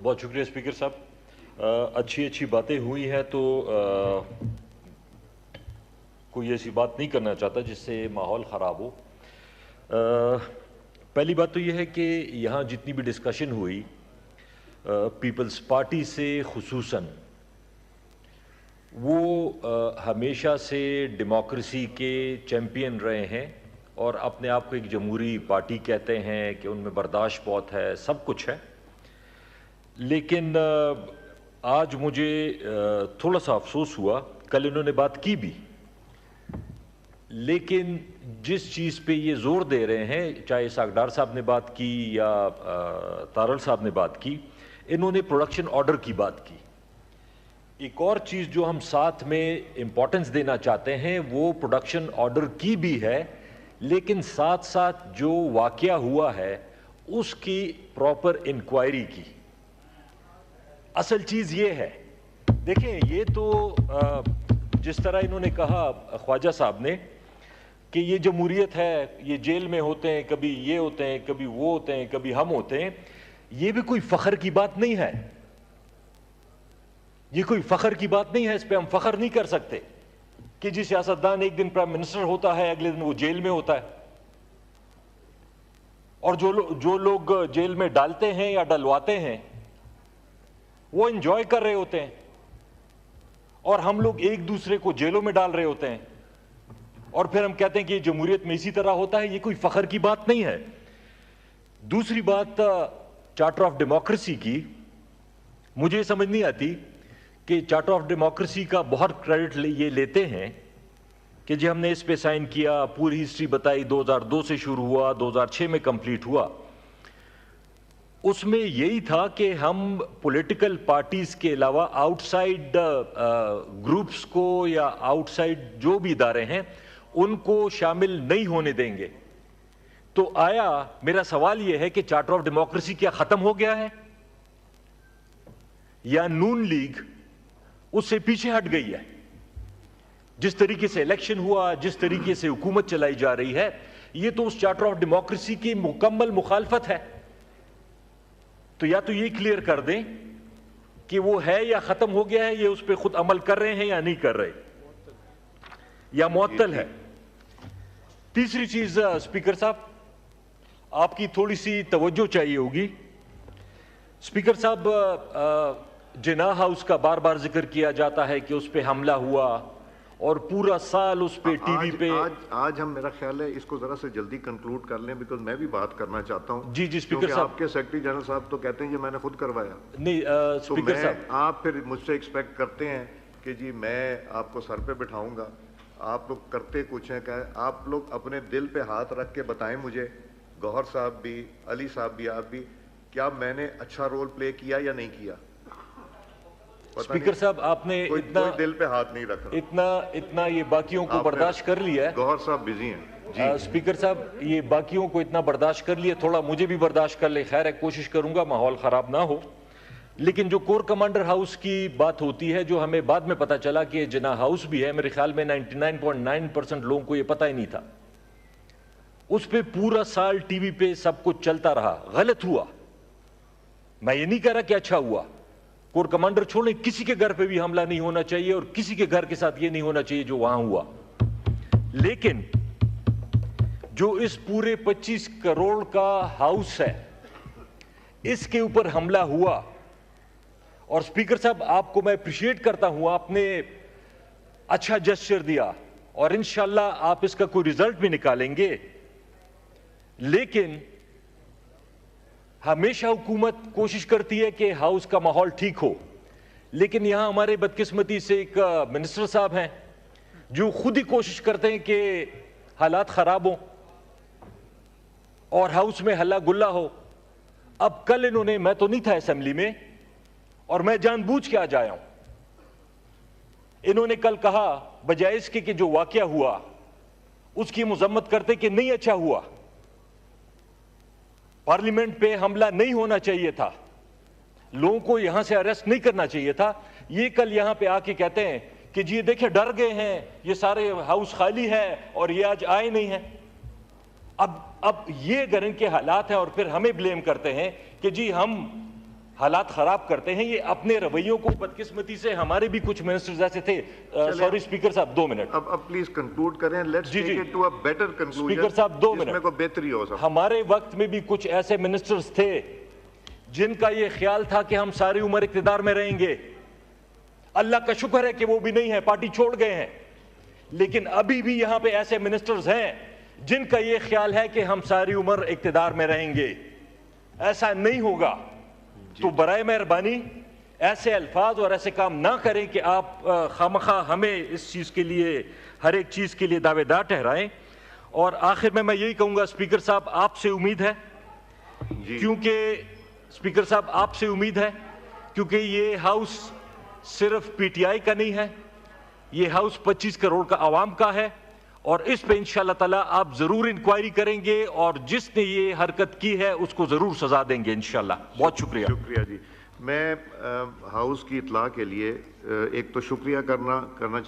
بہت شکریہ اسپیکر صاحب. اچھی باتیں ہوئی ہیں تو کوئی ایسی بات نہیں کرنا چاہتا جس سے ماحول خراب ہو. پہلی بات تو یہ ہے کہ یہاں جتنی بھی ڈسکشن ہوئی پیپلز پارٹی سے خصوصاً وہ ہمیشہ سے ڈیموکریسی کے چیمپئن رہے ہیں اور اپنے آپ کو ایک جمہوری پارٹی کہتے ہیں کہ ان میں برداشت بہت ہے, سب کچھ ہے. لیکن آج مجھے تھوڑا سا افسوس ہوا, کل انہوں نے بات کی بھی, لیکن جس چیز پہ یہ زور دے رہے ہیں, چاہے اسحاق ڈار صاحب نے بات کی یا تارڑ صاحب نے بات کی, انہوں نے پروڈکشن آرڈر کی بات کی. ایک اور چیز جو ہم ساتھ میں امپورٹنس دینا چاہتے ہیں وہ پروڈکشن آرڈر کی بھی ہے, لیکن ساتھ ساتھ جو واقعہ ہوا ہے اس کی پراپر انکوائری کی. اصل چیز یہ ہے, دیکھیں یہ تو جس طرح انہوں نے کہا خواجہ صاحب نے کہ یہ جمہوریت ہے, یہ جیل میں ہوتے ہیں, کبھی یہ ہوتے ہیں, کبھی وہ ہوتے ہیں, کبھی ہم ہوتے ہیں, یہ بھی کوئی فخر کی بات نہیں ہے. یہ کوئی فخر کی بات نہیں ہے, اس پہ ہم فخر نہیں کر سکتے کہ جی سیاستدان ایک دن پرائم منسٹر ہوتا ہے, اگلے دن وہ جیل میں ہوتا ہے. اور جو لوگ جیل میں ڈالتے ہیں یا ڈلواتے ہیں وہ انجوائے کر رہے ہوتے ہیں, اور ہم لوگ ایک دوسرے کو جیلوں میں ڈال رہے ہوتے ہیں, اور پھر ہم کہتے ہیں کہ یہ جمہوریت میں اسی طرح ہوتا ہے. یہ کوئی فخر کی بات نہیں ہے. دوسری بات چارٹر آف ڈیموکریسی کی, مجھے یہ سمجھ نہیں آتی کہ چارٹر آف ڈیموکریسی کا بہت کریڈٹ یہ لیتے ہیں کہ جی ہم نے اس پہ سائن کیا, پوری ہسٹری بتائی, 2002 سے شروع ہوا, 2006 میں کمپلیٹ ہوا. اس میں یہی تھا کہ ہم پولیٹیکل پارٹیز کے علاوہ آؤٹ سائڈ گروپس کو یا آؤٹ سائڈ جو بھی ادارے ہیں ان کو شامل نہیں ہونے دیں گے. تو آیا میرا سوال یہ ہے کہ چارٹر آف ڈیموکریسی کیا ختم ہو گیا ہے, یا نون لیگ اس سے پیچھے ہٹ گئی ہے؟ جس طریقے سے الیکشن ہوا, جس طریقے سے حکومت چلائی جا رہی ہے, یہ تو اس چارٹر آف ڈیموکریسی کی مکمل مخالفت ہے. تو یا تو یہ کلیئر کر دیں کہ وہ ہے یا ختم ہو گیا ہے, یہ اس پہ خود عمل کر رہے ہیں یا نہیں کر رہے, یا معطل ہے. تیسری چیز اسپیکر صاحب, آپ کی تھوڑی سی توجہ چاہیے ہوگی. اسپیکر صاحب, جناح ہاؤس کا بار بار ذکر کیا جاتا ہے کہ اس پہ حملہ ہوا اور پورا سال اس پہ ٹی وی پہ. آج ہم میرا خیال ہے اس کو ذرا سے جلدی کنکلوڈ کر لیں, بیکاز میں بھی بات کرنا چاہتا ہوں. جی اسپیکر صاحب, آپ کے سیکرٹری جنرل صاحب تو کہتے ہیں یہ میں نے خود کروایا. نہیں اسپیکر صاحب, آپ پھر مجھ سے ایکسپیکٹ کرتے ہیں کہ جی میں آپ کو سر پہ بٹھاؤں گا. آپ لوگ کرتے کچھ ہیں, کہ آپ لوگ اپنے دل پہ ہاتھ رکھ کے بتائیں مجھے, گوہر صاحب بھی, علی صاحب بھی, آپ بھی, کیا میں نے اچھا رول پلے کیا یا نہیں کیا؟ اسپیکر صاحب آپ نے اتنا دل پہ ہاتھ نہیں رکھ رہا, اتنا یہ باقیوں کو برداشت کر لیا ہے. گوہر صاحب بزی ہیں. اسپیکر صاحب یہ باقیوں کو اتنا برداشت کر لیا, تھوڑا مجھے بھی برداشت کر لے. خیر ہے, کوشش کروں گا ماحول خراب نہ ہو. لیکن جو کور کمانڈر ہاؤس کی بات ہوتی ہے, جو ہمیں بعد میں پتا چلا کہ جناح ہاؤس بھی ہے, میرے خیال میں 99.9% لوگوں کو یہ پتہ ہی نہیں تھا. اس پہ پورا سال ٹی وی پہ سب کچھ چلتا رہا. غلط ہوا, میں یہ نہیں کہہ رہا کہ اچھا ہوا. کور کمانڈر چھوڑیں, کسی کے گھر پہ بھی حملہ نہیں ہونا چاہیے, اور کسی کے گھر کے ساتھ یہ نہیں ہونا چاہیے جو وہاں ہوا. لیکن جو اس پورے 25 کروڑ کا ہاؤس ہے, اس کے اوپر حملہ ہوا, اور اسپیکر صاحب آپ کو میں اپریشیٹ کرتا ہوں, آپ نے اچھا جسچر دیا, اور انشاءاللہ آپ اس کا کوئی ریزلٹ بھی نکالیں گے. لیکن ہمیشہ حکومت کوشش کرتی ہے کہ ہاؤس کا ماحول ٹھیک ہو, لیکن یہاں ہمارے بدقسمتی سے ایک منسٹر صاحب ہیں جو خود ہی کوشش کرتے ہیں کہ حالات خراب ہوں اور ہاؤس میں ہلا گلا ہو. اب کل انہوں نے, میں تو نہیں تھا اسمبلی میں اور میں جان بوجھ کے آ جایا ہوں, انہوں نے کل کہا بجائے اس کے کہ جو واقعہ ہوا اس کی مذمت کرتے کہ نہیں اچھا ہوا, پارلیمنٹ پہ حملہ نہیں ہونا چاہیے تھا, لوگوں کو یہاں سے اریسٹ نہیں کرنا چاہیے تھا. یہ کل یہاں پہ آ کے کہتے ہیں کہ جی دیکھیں ڈر گئے ہیں, یہ سارے ہاؤس خالی ہے اور یہ آج آئے نہیں ہیں. اب یہ اگر ان کے حالات ہیں اور پھر ہمیں بلیم کرتے ہیں کہ جی حالات خراب کرتے ہیں. یہ اپنے رویوں کو بدقسمتی سے ہمارے بھی کچھ منسٹرز ایسے تھے. سوری اسپیکر صاحب 2 منٹ. اب پلیز کنکلوڈ کریں. Let's take it to a better conclusion. Speaker صاحب 2 منٹ. اس میں کوئی بہتری ہو سکتا. ہمارے وقت میں بھی کچھ ایسے منسٹرز تھے جن کا یہ خیال تھا کہ ہم ساری عمر اقتدار میں رہیں گے. اللہ کا شکر ہے کہ وہ بھی نہیں ہے, پارٹی چھوڑ گئے ہیں. لیکن ابھی بھی یہاں پہ ایسے منسٹرز ہیں جن کا یہ خیال ہے کہ ہم ساری عمر اقتدار میں رہیں گے. ایسا نہیں ہوگا. تو برائے مہربانی ایسے الفاظ اور ایسے کام نہ کریں کہ آپ خامخواہ ہمیں اس چیز کے لیے, ہر ایک چیز کے لیے دعوے دار ٹھہرائیں. اور آخر میں یہی کہوں گا اسپیکر صاحب آپ سے امید ہے, کیونکہ اسپیکر صاحب آپ سے امید ہے کیونکہ یہ ہاؤس صرف پی ٹی آئی کا نہیں ہے, یہ ہاؤس 25 کروڑ کا عوام کا ہے. اور اس پہ انشاءاللہ تعالیٰ آپ ضرور انکوائری کریں گے اور جس نے یہ حرکت کی ہے اس کو ضرور سزا دیں گے انشاءاللہ. بہت شکریہ. شکریہ جی. میں ہاؤس کی اطلاع کے لیے ایک تو شکریہ کرنا چاہتا